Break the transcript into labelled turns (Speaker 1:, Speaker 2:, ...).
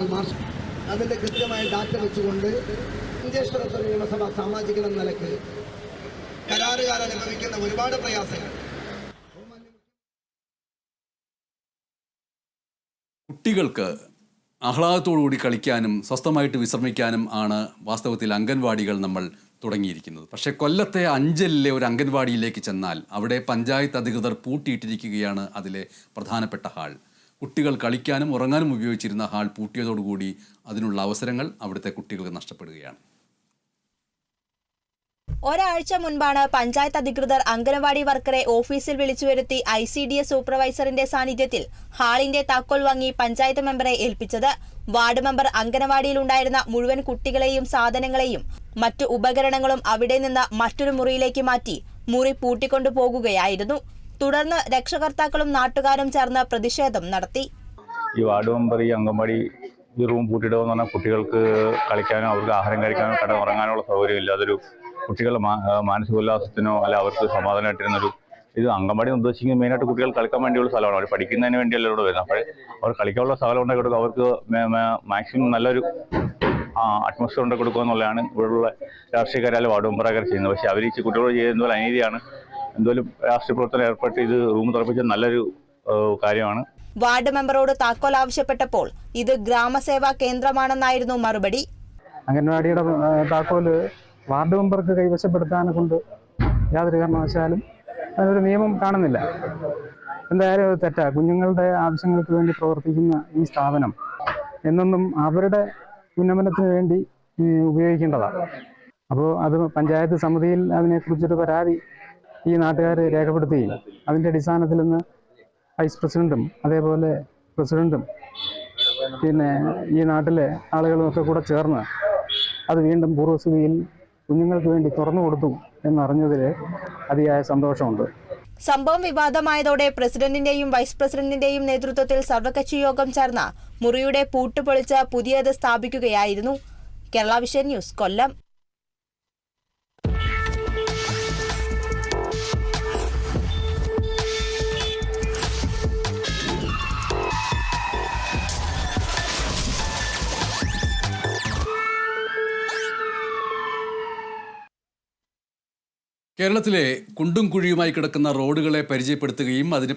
Speaker 1: അതിൻ്റെ കൃത്യമായ ഡാറ്റ വെച്ചുകൊണ്ട് മഞ്ചേശ്വരത്ത് നിയമസഭ സാമാജികൻ എന്ന നിലക്ക് കരാറുകാർ അനുഭവിക്കുന്ന ഒരുപാട് പ്രയാസങ്ങൾ.
Speaker 2: കുട്ടികൾക്ക് ആഹ്ലാദത്തോടുകൂടി കളിക്കാനും സ്വസ്ഥമായിട്ട് വിശ്രമിക്കാനും ആണ് വാസ്തവത്തിൽ അംഗൻവാടികൾ നമ്മൾ തുടങ്ങിയിരിക്കുന്നത്. പക്ഷേ കൊല്ലത്തെ അഞ്ചലിലെ ഒരു അംഗൻവാടിയിലേക്ക് ചെന്നാൽ അവിടെ പഞ്ചായത്ത് അധികൃതർ പൂട്ടിയിട്ടിരിക്കുകയാണ് അതിലെ പ്രധാനപ്പെട്ട ഹാൾ. കുട്ടികൾ കളിക്കാനും ഉറങ്ങാനും ഉപയോഗിച്ചിരുന്ന ഹാൾ പൂട്ടിയതോടുകൂടി അതിനുള്ള അവസരങ്ങൾ അവിടുത്തെ കുട്ടികൾക്ക് നഷ്ടപ്പെടുകയാണ്.
Speaker 3: ഒരാഴ്ച മുൻപാണ് പഞ്ചായത്ത് അധികൃതർ അംഗനവാടി വർക്കറെ ഓഫീസിൽ വിളിച്ചു വരുത്തി ICDS സൂപ്പർവൈസറിന്റെ സാന്നിധ്യത്തിൽ ഹാളിന്റെ താക്കോൽ വാങ്ങി പഞ്ചായത്ത് മെമ്പറെ ഏൽപ്പിച്ചത്. വാർഡ് മെമ്പർ അംഗനവാടിയിലുണ്ടായിരുന്ന മുഴുവൻ കുട്ടികളെയും സാധനങ്ങളെയും മറ്റു ഉപകരണങ്ങളും അവിടെ നിന്ന് മറ്റൊരു മുറിയിലേക്ക് മാറ്റി മുറി പൂട്ടിക്കൊണ്ടു പോകുകയായിരുന്നു. തുടർന്ന് രക്ഷകർത്താക്കളും നാട്ടുകാരും ചേർന്ന് പ്രതിഷേധം നടത്തി.
Speaker 4: ഈ വാർഡ് മെമ്പർ ഈ അംഗൻവാടി ഈ റൂം പൂട്ടിയിടുമെന്ന് പറഞ്ഞാൽ കുട്ടികൾക്ക് കളിക്കാനോ അവർക്ക് ആഹാരം കഴിക്കാനോ ഉറങ്ങാനുള്ള സൗകര്യമില്ല. അതൊരു കുട്ടികളുടെ മാനസികോല്ലാസത്തിനോ അല്ല അവർക്ക് സമാധാനമായിട്ടിരുന്നൊരു ഇത് അംഗൻവാടി ഉദ്ദേശിക്കുന്നത് മെയിനായിട്ട് കുട്ടികൾ കളിക്കാൻ വേണ്ടിയുള്ള സ്ഥലമാണ്. അവർ പഠിക്കുന്നതിന് വേണ്ടിയല്ല ഇവിടെ വരുന്നത്. അപ്പോൾ അവർ കളിക്കാനുള്ള സ്ഥലം ഉണ്ടാക്കി കൊടുക്കുക, അവർക്ക് മാക്സിമം നല്ലൊരു അറ്റ്മോസ്ഫിയർ ഉണ്ടാക്കി കൊടുക്കുക എന്നുള്ളതാണ് ഇവിടെയുള്ള രാഷ്ട്രീയക്കാരാലും വാർഡ് മെമ്പർക്കാർ ചെയ്യുന്നത്. പക്ഷേ അവർ ഈ കുട്ടികളോട് ചെയ്യുന്ന പോലെ അനീതിയാണ്. എന്തായാലും രാഷ്ട്രീയ പ്രവർത്തനം ഏർപ്പെട്ട് ഇത് റൂം തുറപ്പിച്ച നല്ലൊരു കാര്യമാണ്.
Speaker 3: വാർഡ് മെമ്പറോട് താക്കോൽ ആവശ്യപ്പെട്ടപ്പോൾ ഇത് ഗ്രാമസേവാ കേന്ദ്രമാണെന്നായിരുന്നു മറുപടി.
Speaker 5: അംഗൻവാടിയുടെ താക്കോല് വാർഡ് മെമ്പർക്ക് കൈവശപ്പെടുത്താനെ കൊണ്ട് യാതൊരു കാരണവശാലും അതിനൊരു നിയമം കാണുന്നില്ല. എന്തായാലും അത് തെറ്റാ. കുഞ്ഞുങ്ങളുടെ ആവശ്യങ്ങൾക്ക് വേണ്ടി പ്രവർത്തിക്കുന്ന ഈ സ്ഥാപനം എന്നൊന്നും അവരുടെ ഉന്നമനത്തിന് വേണ്ടി ഉപയോഗിക്കേണ്ടതാണ്. അപ്പോൾ അത് പഞ്ചായത്ത് സമിതിയിൽ അതിനെക്കുറിച്ചൊരു പരാതി ഈ നാട്ടുകാർ രേഖപ്പെടുത്തുകയും അതിൻ്റെ അടിസ്ഥാനത്തിൽ നിന്ന് വൈസ് പ്രസിഡന്റും അതേപോലെ പ്രസിഡന്റും പിന്നെ ഈ നാട്ടിലെ ആളുകളും ഒക്കെ കൂടെ ചേർന്ന് അത് വീണ്ടും പൂർവ്വസ്ഥിതിയിൽ കുഞ്ഞുങ്ങൾക്ക് വേണ്ടി തുറന്നു കൊടുത്തു എന്നറിഞ്ഞതിൽ അതിയായ സന്തോഷമുണ്ട്.
Speaker 3: സംഭവം വിവാദമായതോടെ പ്രസിഡന്റിന്റെയും വൈസ് പ്രസിഡന്റിന്റെയും നേതൃത്വത്തിൽ സർവകക്ഷി യോഗം ചേർന്ന മുറിയുടെ പൂട്ട് പൊളിച്ച് പുതിയത് സ്ഥാപിക്കുകയായിരുന്നു. കേരള വിഷൻ ന്യൂസ്, കൊല്ലം.
Speaker 2: കേരളത്തിലെ കുണ്ടും കുഴിയുമായി കിടക്കുന്ന റോഡുകളെ പരിചയപ്പെടുത്തുകയും അതിന്